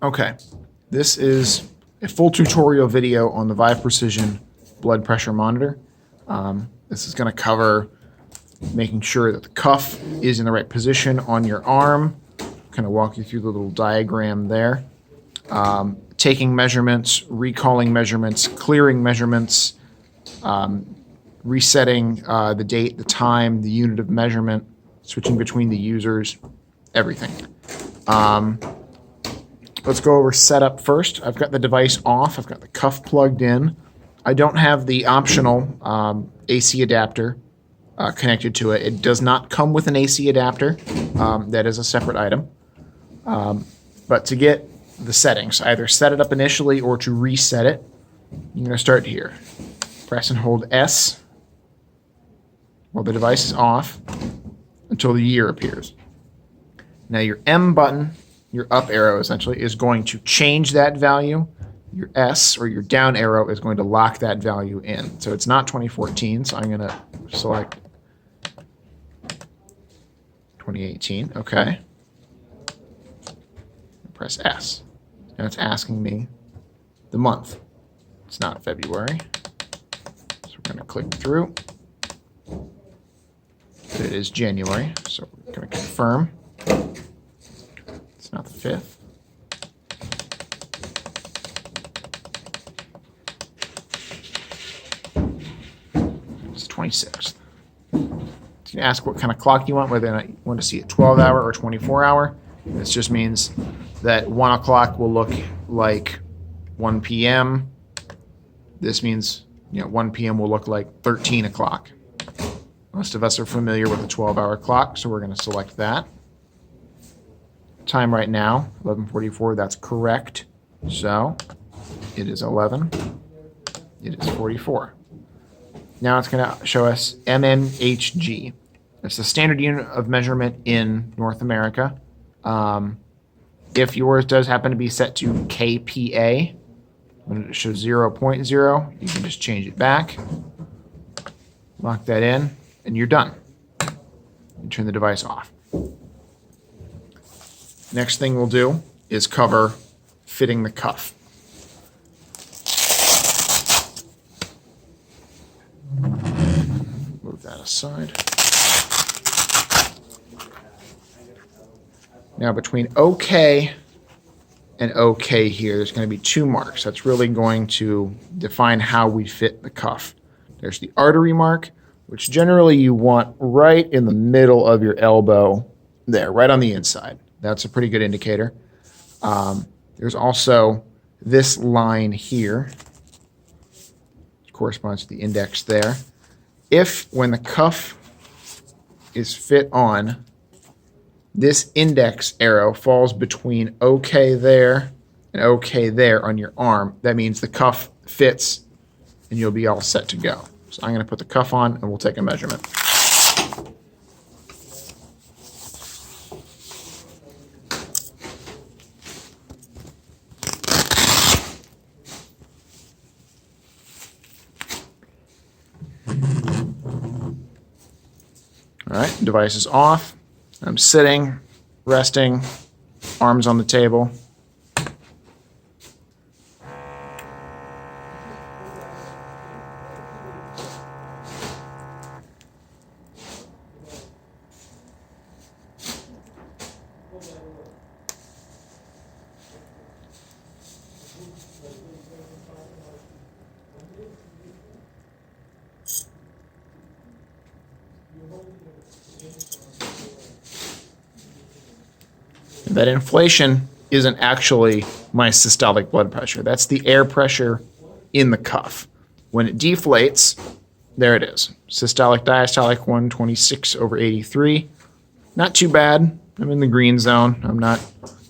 Okay, this is a full tutorial video on the Vive Precision blood pressure monitor. This is going to cover making sure that the cuff is in the right position on your arm. Kind of walk you through the little diagram there. Taking measurements, recalling measurements, clearing measurements, resetting the date, the time, the unit of measurement, switching between the users, everything. Let's go over setup first. I've got the device off. I've got the cuff plugged in. I don't have the optional AC adapter connected to it. It does not come with an AC adapter. That is a separate item. But to get the settings, either set it up initially or to reset it, you're going to start here. Press and hold S while the device is off until the year appears. Now your M button, your up arrow essentially, is going to change that value. Your S, or your down arrow, is going to lock that value in. So it's not 2014, so I'm going to select 2018. Okay. Press S. Now it's asking me the month. It's not February. So we're going to click through. It is January, so we're going to confirm. It's not the 5th. It's 26th. You can ask what kind of clock you want, whether you want to see a 12-hour or 24-hour. This just means that 1 o'clock will look like 1 p.m. This means 1 p.m. will look like 13 o'clock. Most of us are familiar with a 12-hour clock, so we're going to select that. Time right now, 11:44, that's correct. So it is 11. It is 44. Now it's going to show us mmHg. It's the standard unit of measurement in North America. If yours does happen to be set to kPa, when it shows 0.0, you can just change it back, lock that in, and you're done. You turn the device off. Next thing we'll do is cover fitting the cuff. Move that aside. Now between OK and OK here, there's going to be 2 marks. That's really going to define how we fit the cuff. There's the artery mark, which generally you want right in the middle of your elbow there, right on the inside. That's a pretty good indicator. There's also this line here, which corresponds to the index there. If, when the cuff is fit on, this index arrow falls between OK there and OK there on your arm, that means the cuff fits and you'll be all set to go. So I'm going to put the cuff on and we'll take a measurement. All right, device is off. I'm sitting, resting, arms on the table. That inflation isn't actually my systolic blood pressure. That's the air pressure in the cuff. When it deflates, there it is. Systolic, diastolic, 126/83. Not too bad. I'm in the green zone. I'm not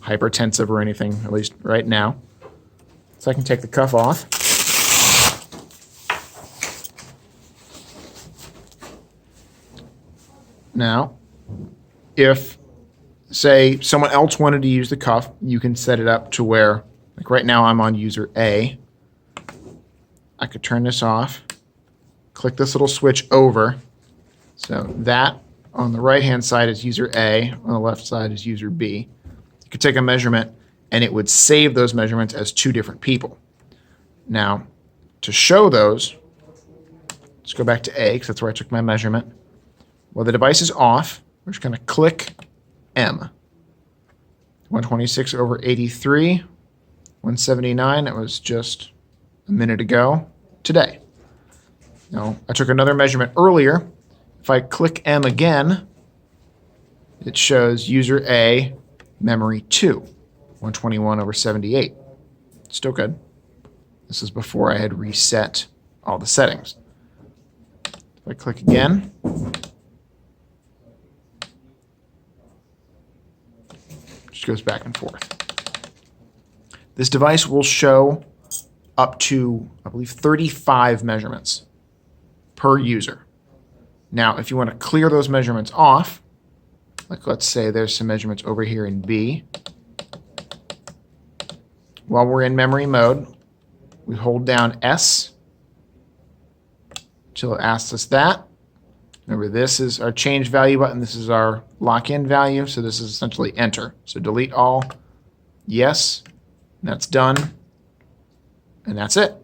hypertensive or anything, at least right now. So I can take the cuff off. Now, if say someone else wanted to use the cuff, you can set it up to where, like right now I'm on user A. I could turn this off, click this little switch over. So that on the right hand side is user A, on the left side is user B. You could take a measurement and it would save those measurements as two different people. Now, to show those, let's go back to A, because that's where I took my measurement. While the device is off, we're just going to click M. 126 over 83, 179, that was just a minute ago, today. Now, I took another measurement earlier. If I click M again, it shows user A, memory 2, 121 over 78. Still good. This is before I had reset all the settings. If I click again, just goes back and forth. This device will show up to, I believe, 35 measurements per user. Now, if you want to clear those measurements off, like let's say there's some measurements over here in B. While we're in memory mode, we hold down S until it asks us that. Remember, this is our change value button. This is our lock-in value. So this is essentially enter. So delete all, yes, and that's done. And that's it.